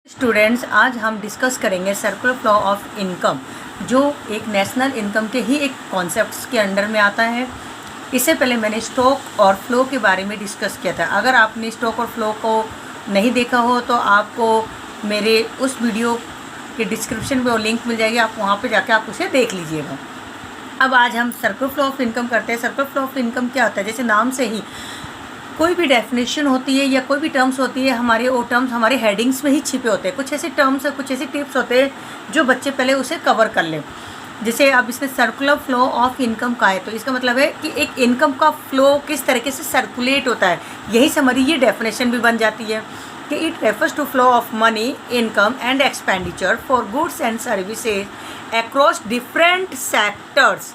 Students, आज हम discuss करेंगे सर्कुलर फ्लो ऑफ इनकम, जो एक नेशनल इनकम के ही एक कॉन्सेप्ट्स के अंडर में आता है। इससे पहले मैंने स्टॉक और फ्लो के बारे में डिस्कस किया था। अगर आपने स्टॉक और फ्लो को नहीं देखा हो तो आपको मेरे उस वीडियो के डिस्क्रिप्शन में वो लिंक मिल जाएगी, आप वहाँ पे जाके आप उसे देख लीजिएगा। अब आज हम सर्कुलर फ्लो ऑफ इनकम करते हैं। सर्कुलर फ्लो ऑफ इनकम क्या होता है? जैसे नाम से ही कोई भी डेफिनेशन होती है या कोई भी टर्म्स होती है, हमारे वो टर्म्स हमारे हेडिंग्स में ही छिपे होते हैं। कुछ ऐसे टर्म्स और कुछ ऐसे टिप्स होते हैं जो बच्चे पहले उसे कवर कर लें। जैसे अब इसमें सर्कुलर फ्लो ऑफ इनकम का है, तो इसका मतलब है कि एक इनकम का फ्लो किस तरीके से सर्कुलेट होता है। यही से हमारी ये डेफिनेशन भी बन जाती है कि it refers to flow of money, income and expenditure for goods and services across different sectors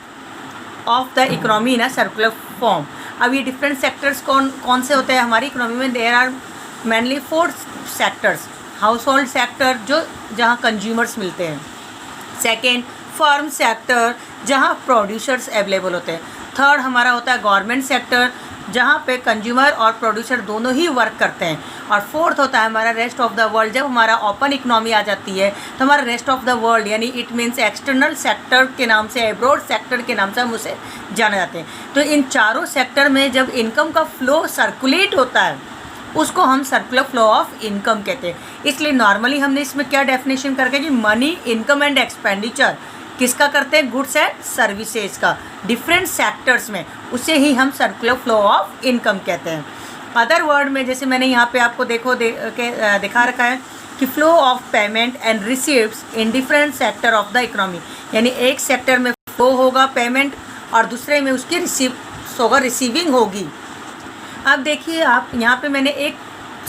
of the economy in a circular form. अब ये डिफरेंट सेक्टर्स कौन से होते हैं हमारी इकोनॉमी में? There are mainly 4 sectors. Household sector, जो जहाँ कंज्यूमर्स मिलते हैं। सेकेंड, फर्म सेक्टर, जहाँ प्रोड्यूसर्स अवेलेबल होते हैं। थर्ड हमारा होता है गवर्नमेंट सेक्टर, जहाँ पे कंज्यूमर और प्रोड्यूसर दोनों ही वर्क करते हैं। और फोर्थ होता है हमारा रेस्ट ऑफ द वर्ल्ड। जब हमारा ओपन इकोनॉमी आ जाती है तो हमारा रेस्ट ऑफ द वर्ल्ड यानी इट मीन्स एक्सटर्नल सेक्टर के नाम से, एब्रॉड सेक्टर के नाम से हम उसे जाने जाते हैं। तो इन चारों सेक्टर में जब इनकम का फ्लो सर्कुलेट होता है उसको हम सर्कुलर फ्लो ऑफ इनकम कहते हैं। इसलिए नॉर्मली हमने इसमें क्या डेफिनेशन करके कि मनी, इनकम एंड एक्सपेंडिचर किसका करते हैं? गुड्स एंड सर्विसेज का, डिफरेंट सेक्टर्स में, उसे ही हम सर्कुलर फ्लो ऑफ इनकम कहते हैं। अदर वर्ड में जैसे मैंने यहाँ पे आपको दिखा रखा है कि flow of payment and receives in different sector of the economy, यानी एक सेक्टर में फ्लो होगा पेमेंट और दूसरे में उसकी रिसीविंग होगी। अब देखिए आप, यहाँ पे मैंने एक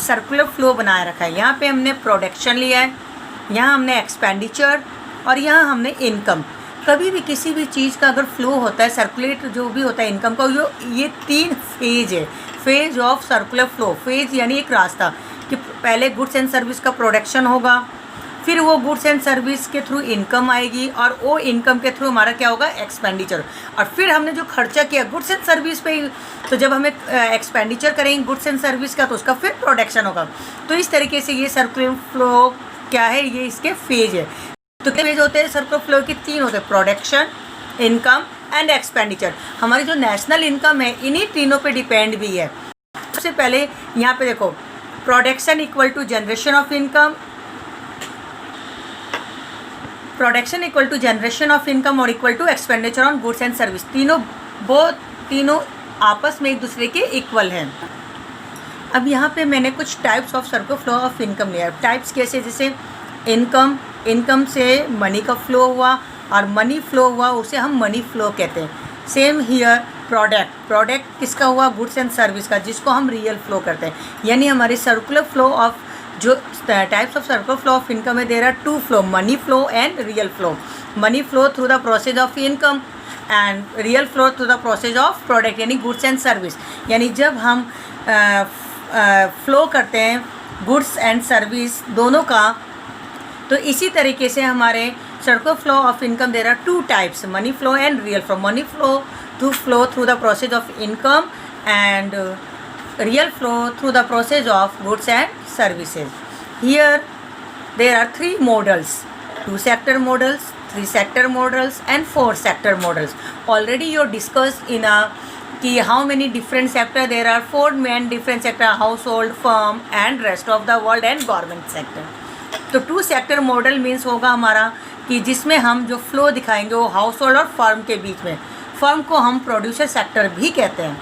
सर्कुलर फ्लो बनाए रखा है। यहाँ पे हमने प्रोडक्शन लिया है, यहाँ हमने एक्सपेंडिचर और यहाँ हमने इनकम। कभी भी किसी भी चीज़ का अगर फ्लो होता है, सर्कुलेट जो भी होता है इनकम का, ये 3 फेज है। Phase of circular flow, phase यानी एक रास्ता कि पहले गुड्स एंड सर्विस का प्रोडक्शन होगा, फिर वो गुड्स एंड सर्विस के थ्रू इनकम आएगी और वो इनकम के थ्रू हमारा क्या होगा? एक्सपेंडिचर। और फिर हमने जो खर्चा किया गुड्स एंड सर्विस पे, तो जब हमें एक्सपेंडिचर करेंगे गुड्स एंड सर्विस का तो उसका फिर प्रोडक्शन होगा। तो इस तरीके से ये सर्कुलर फ्लो क्या है, ये इसके फेज है। तो क्या फेज होते हैं सर्कुलर फ्लो के? 3 होते हैं, प्रोडक्शन, इनकम एंड एक्सपेंडिचर। हमारी जो नेशनल इनकम है इन्हीं तीनों पे डिपेंड भी है। सबसे पहले यहाँ पे देखो, production equal to generation of income, production equal to generation of income और equal to expenditure on goods and service. तीनों आपस में एक दूसरे के इक्वल हैं। अब यहाँ पे मैंने कुछ types of circular flow of income लिया है। टाइप्स कैसे? जैसे इनकम से मनी का फ्लो हुआ और मनी फ्लो हुआ, उसे हम मनी फ्लो कहते हैं। सेम हियर प्रोडक्ट किसका हुआ? गुड्स एंड सर्विस का, जिसको हम रियल फ्लो करते हैं। यानी हमारे सर्कुलर फ्लो ऑफ जो types of circular flow of income है, there are 2 flow, money flow and real flow. Money flow through the process of income and real flow through the process of product यानी goods and service. यानी जब हम flow करते हैं goods and service दोनों का, तो इसी तरीके से हमारे circular flow of income there are 2 types, money flow and real flow. Money flow to flow through the process of income and real flow through the process of goods and services. Here there are 3 models, 2 sector models, 3 sector models and 4 sector models. Already you discussed in a कि how many different sector? There are 4 main different sector, household, firm and rest of the world and government sector. तो 2 sector model means होगा हमारा कि जिसमें हम जो flow दिखाएंगे वो हाउस होल्ड और फर्म के बीच में। फर्म को हम प्रोड्यूसर सेक्टर भी कहते हैं।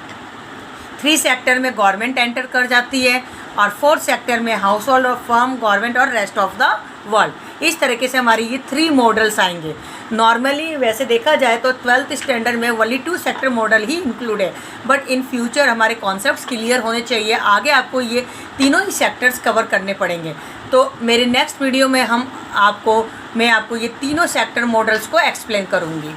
3 सेक्टर में गवर्नमेंट एंटर कर जाती है और 4 सेक्टर में हाउस होल्ड और फर्म, गवर्नमेंट और रेस्ट ऑफ द वर्ल्ड। इस तरीके से हमारी ये 3 मॉडल्स आएंगे। नॉर्मली वैसे देखा जाए तो 12th स्टैंडर्ड में ओनली 2 सेक्टर मॉडल ही इंक्लूड है, बट इन फ्यूचर हमारे कॉन्सेप्ट्स क्लियर होने चाहिए। आगे आपको ये तीनों ही सेक्टर्स कवर करने पड़ेंगे। तो मेरे नेक्स्ट वीडियो में मैं आपको ये तीनों सेक्टर मॉडल्स को एक्सप्लेन करूँगी।